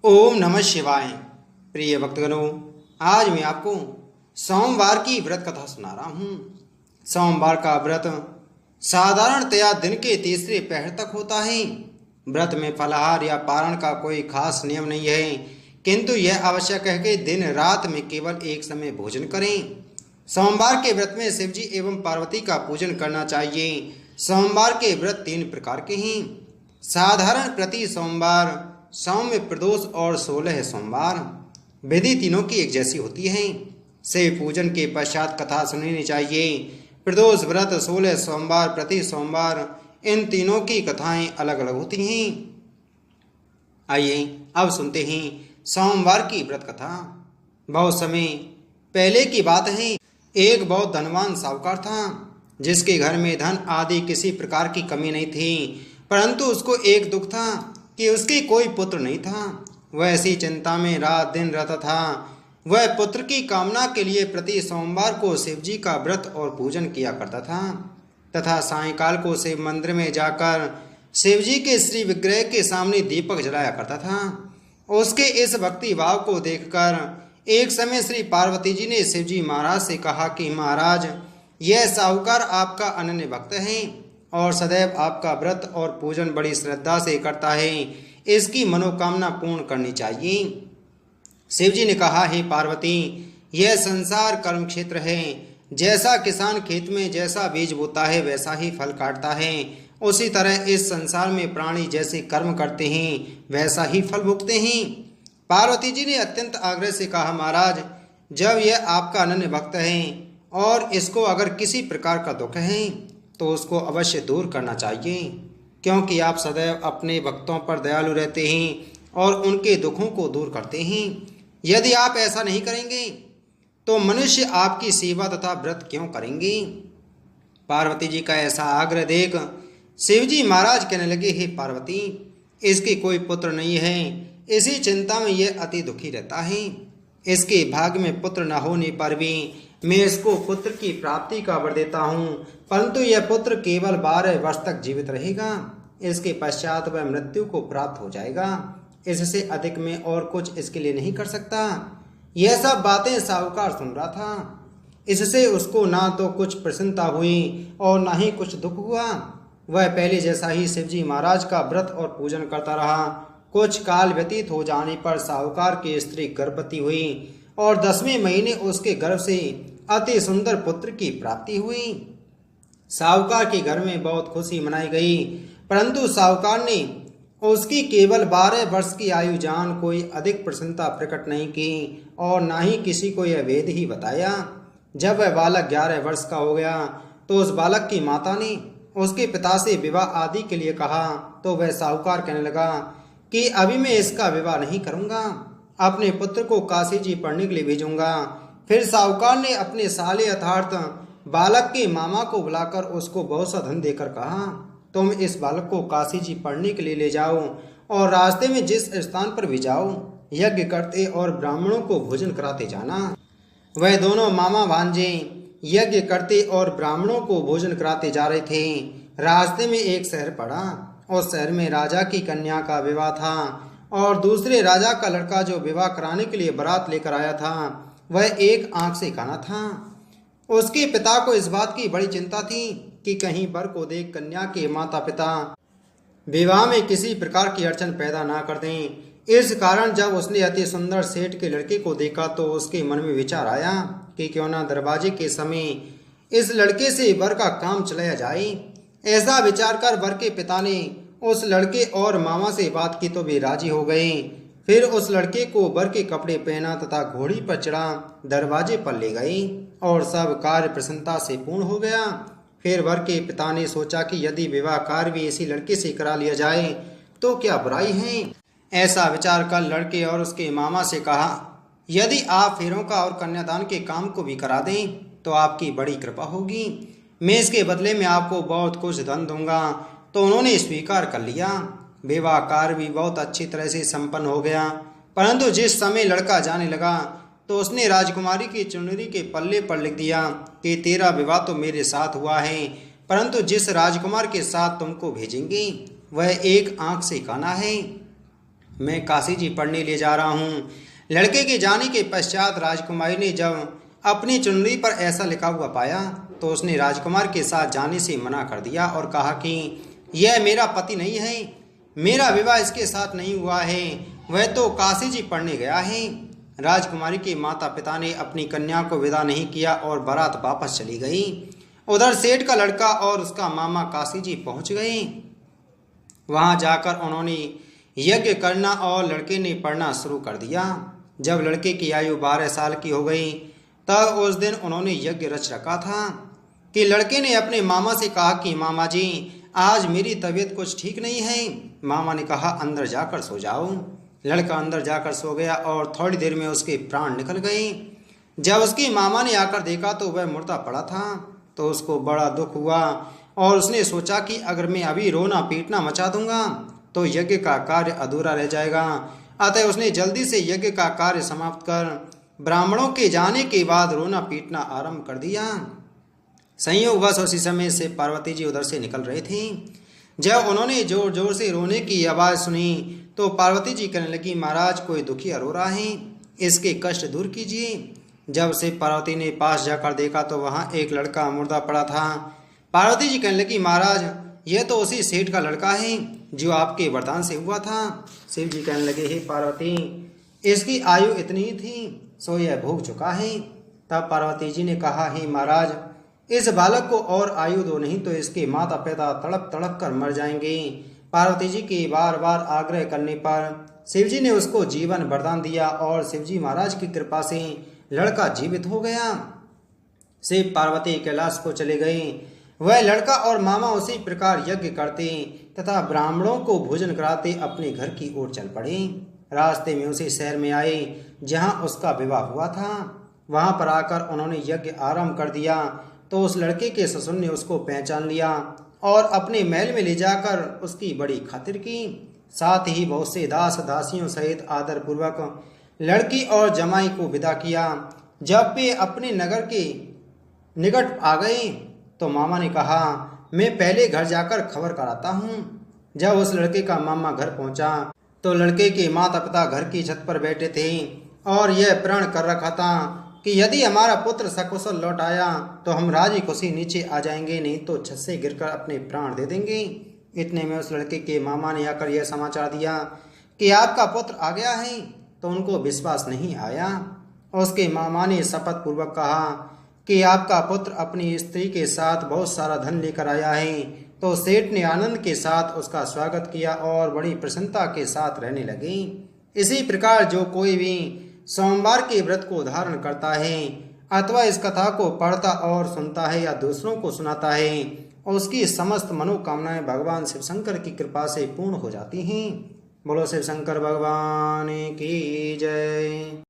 ओम नमः शिवाय। प्रिय भक्तगणों, आज मैं आपको सोमवार की व्रत कथा सुना रहा हूँ। सोमवार का व्रत साधारणतया दिन के तीसरे पहर तक होता है। व्रत में फलाहार या पारण का कोई खास नियम नहीं है, किंतु यह आवश्यक है कि दिन रात में केवल एक समय भोजन करें। सोमवार के व्रत में शिवजी एवं पार्वती का पूजन करना चाहिए। सोमवार के व्रत 3 प्रकार के हैं: साधारण प्रति सोमवार, सौम्य प्रदोष और 16 सोमवार। विधि तीनों की एक जैसी होती है। शिव पूजन के पश्चात कथा सुननी चाहिए। प्रदोष व्रत, 16 सोमवार, प्रति सोमवार, इन तीनों की कथाएं अलग अलग होती हैं। आइए अब सुनते हैं सोमवार की व्रत कथा। बहुत समय पहले की बात है, एक बहुत धनवान साहूकार था, जिसके घर में धन आदि किसी प्रकार की कमी नहीं थी। परंतु उसको एक दुख था कि उसके कोई पुत्र नहीं था। वह ऐसी चिंता में रात दिन रहता था। वह पुत्र की कामना के लिए प्रति सोमवार को शिवजी का व्रत और पूजन किया करता था तथा सायंकाल को शिव मंदिर में जाकर शिवजी के श्री विग्रह के सामने दीपक जलाया करता था। उसके इस भक्ति भाव को देखकर एक समय श्री पार्वती जी ने शिवजी महाराज से कहा कि महाराज, यह साहूकार आपका अनन्य भक्त है और सदैव आपका व्रत और पूजन बड़ी श्रद्धा से करता है। इसकी मनोकामना पूर्ण करनी चाहिए। शिवजी ने कहा, हे पार्वती, यह संसार कर्म क्षेत्र है। जैसा किसान खेत में जैसा बीज बोता है वैसा ही फल काटता है, उसी तरह इस संसार में प्राणी जैसे कर्म करते हैं वैसा ही फल भुगते हैं। पार्वती जी ने अत्यंत आग्रह से कहा, महाराज, जब यह आपका अनन्य भक्त है और इसको अगर किसी प्रकार का दुख है तो उसको अवश्य दूर करना चाहिए, क्योंकि आप सदैव अपने भक्तों पर दयालु रहते हैं और उनके दुखों को दूर करते हैं। यदि आप ऐसा नहीं करेंगे तो मनुष्य आपकी सेवा तथा व्रत क्यों करेंगे? पार्वती जी का ऐसा आग्रह देख शिवजी महाराज कहने लगे, हे पार्वती, इसके कोई पुत्र नहीं है। इसी चिंता में यह अति दुखी रहता है। इसके भाग्य में पुत्र न होने पर भी मैं इसको पुत्र की प्राप्ति का वर देता हूँ, परंतु यह पुत्र केवल 12 वर्ष तक जीवित रहेगा। इसके पश्चात वह मृत्यु को प्राप्त हो जाएगा। इससे अधिक मैं और कुछ इसके लिए नहीं कर सकता। यह सब बातें साहूकार सुन रहा था। इससे उसको ना तो कुछ प्रसन्नता हुई और ना ही कुछ दुख हुआ। वह पहले जैसा ही शिवजी महाराज का व्रत और पूजन करता रहा। कुछ काल व्यतीत हो जाने पर साहूकार की स्त्री गर्भवती हुई और 10वें महीने उसके गर्भ से अति सुंदर पुत्र की प्राप्ति हुई। साहूकार के घर में बहुत खुशी मनाई गई, परंतु साहूकार ने उसकी केवल 12 वर्ष की आयु जान कोई अधिक प्रसन्नता प्रकट नहीं की और ना ही किसी को यह वेद ही बताया। जब वह बालक 11 वर्ष का हो गया तो उस बालक की माता ने उसके पिता से विवाह आदि के लिए कहा, तो वह साहूकार कहने लगा कि अभी मैं इसका विवाह नहीं करूंगा, अपने पुत्र को काशी जी पढ़ने के लिए भेजूंगा। फिर साहूकार ने अपने साले अर्थात बालक के मामा को बुलाकर उसको बहुत सा धन देकर कहा, तुम इस बालक को काशी जी पढ़ने के लिए ले जाओ और रास्ते में जिस स्थान पर भी जाओ यज्ञ करते और ब्राह्मणों को भोजन कराते जाना। वह दोनों मामा भांजे यज्ञ करते और ब्राह्मणों को भोजन कराते जा रहे थे। रास्ते में एक शहर पड़ा। उस शहर में राजा की कन्या का विवाह था और दूसरे राजा का लड़का जो विवाह कराने के लिए बारात लेकर आया था वह एक आंख से काना था। उसके पिता को इस बात की बड़ी चिंता थी कि कहीं वर को देख कन्या के माता पिता विवाह में किसी प्रकार की अड़चन पैदा ना कर दें। इस कारण जब उसने अति सुंदर सेठ के लड़के को देखा तो उसके मन में विचार आया कि क्यों ना दरवाजे के समय इस लड़के से वर का काम चलाया जाए। ऐसा विचार कर वर के पिता ने उस लड़के और मामा से बात की तो वे राजी हो गए। फिर उस लड़के को वर के कपड़े पहना तथा घोड़ी पर चढ़ा दरवाजे पर ले गए और सब कार्य प्रसन्नता से पूर्ण हो गया। फिर वर के पिता ने सोचा कि यदि विवाह कार्य भी इसी लड़के से करा लिया जाए तो क्या बुराई है। ऐसा विचार कर लड़के और उसके मामा से कहा, यदि आप फेरों का और कन्यादान के काम को भी करा दें तो आपकी बड़ी कृपा होगी। मैं इसके बदले में आपको बहुत कुछ धन दूंगा। तो उन्होंने स्वीकार कर लिया। विवाह कार्य भी बहुत अच्छी तरह से संपन्न हो गया। परंतु जिस समय लड़का जाने लगा तो उसने राजकुमारी की चुनरी के पल्ले पर लिख दिया कि तेरा विवाह तो मेरे साथ हुआ है, परंतु जिस राजकुमार के साथ तुमको भेजेंगे वह एक आंख से काना है। मैं काशी जी पढ़ने ले जा रहा हूँ। लड़के के जाने के पश्चात राजकुमारी ने जब अपनी चुनरी पर ऐसा लिखा हुआ पाया तो उसने राजकुमार के साथ जाने से मना कर दिया और कहा कि यह मेरा पति नहीं है, मेरा विवाह इसके साथ नहीं हुआ है, वह तो काशी जी पढ़ने गया है। राजकुमारी के माता पिता ने अपनी कन्या को विदा नहीं किया और बारात वापस चली गई। उधर सेठ का लड़का और उसका मामा काशी जी पहुँच गए। वहाँ जाकर उन्होंने यज्ञ करना और लड़के ने पढ़ना शुरू कर दिया। जब लड़के की आयु 12 साल की हो गई तब उस दिन उन्होंने यज्ञ रच रखा था कि लड़के ने अपने मामा से कहा कि मामा जी आज मेरी तबीयत कुछ ठीक नहीं है। मामा ने कहा अंदर जाकर सो जाओ। लड़का अंदर जाकर सो गया और थोड़ी देर में उसके प्राण निकल गए। जब उसकी मामा ने आकर देखा तो वह मुर्दा पड़ा था तो उसको बड़ा दुख हुआ और उसने सोचा कि अगर मैं अभी रोना पीटना मचा दूंगा तो यज्ञ का कार्य अधूरा रह जाएगा। अतः उसने जल्दी से यज्ञ का कार्य समाप्त कर ब्राह्मणों के जाने के बाद रोना पीटना आरंभ कर दिया। संयोगवश उसी समय से पार्वती जी उधर से निकल रही थी। जब उन्होंने जोर जोर से रोने की आवाज़ सुनी तो पार्वती जी कहने लगी महाराज कोई दुखी रो रहा है, इसके कष्ट दूर कीजिए। जब से पार्वती ने पास जाकर देखा तो वहाँ एक लड़का मुर्दा पड़ा था। पार्वती जी कहने लगी महाराज यह तो उसी सेठ का लड़का है जो आपके वरदान से हुआ था। शिव जी कहने लगे हे पार्वती इसकी आयु इतनी ही थी सो यह भोग चुका है। तब पार्वती जी ने कहा हे महाराज इस बालक को और आयु दो नहीं तो इसके माता पिता तड़प तड़प कर मर जाएंगे। पार्वती जी के बार बार आग्रह करने पर शिवजी ने उसको जीवन वरदान दिया और शिवजी महाराज की कृपा से लड़का जीवित हो गया। शिव पार्वती कैलाश को चले गए। वह लड़का और मामा उसी प्रकार यज्ञ करते तथा ब्राह्मणों को भोजन कराते अपने घर की ओर चल पड़े। रास्ते में उसी शहर में आए जहां उसका विवाह हुआ था। वहां पर आकर उन्होंने यज्ञ आरंभ कर दिया तो उस लड़के के ससुर ने उसको पहचान लिया और अपने महल में ले जाकर उसकी बड़ी खातिर की। साथ ही बहुत से दास दासियों सहित आदर पूर्वक लड़की और जमाई को विदा किया। जब वे अपने नगर के निकट आ गए तो मामा ने कहा मैं पहले घर जाकर खबर कराता हूँ। जब उस लड़के का मामा घर पहुँचा तो लड़के के माता पिता घर की छत पर बैठे थे और यह प्रण कर रखा था कि यदि हमारा पुत्र सकुशल लौट आया तो हम राजी खुशी नीचे आ जाएंगे, नहीं तो छत से गिरकर अपने प्राण दे देंगे। इतने में उस लड़के के मामा ने आकर यह समाचार दिया कि आपका पुत्र आ गया है तो उनको विश्वास नहीं आया। उसके मामा ने शपथ पूर्वक कहा कि आपका पुत्र अपनी स्त्री के साथ बहुत सारा धन लेकर आया है। तो सेठ ने आनंद के साथ उसका स्वागत किया और बड़ी प्रसन्नता के साथ रहने लगे। इसी प्रकार जो कोई भी सोमवार के व्रत को धारण करता है अथवा इस कथा को पढ़ता और सुनता है या दूसरों को सुनाता है उसकी समस्त मनोकामनाएं भगवान शिव शंकर की कृपा से पूर्ण हो जाती हैं। बोलो शिव शंकर भगवान की जय।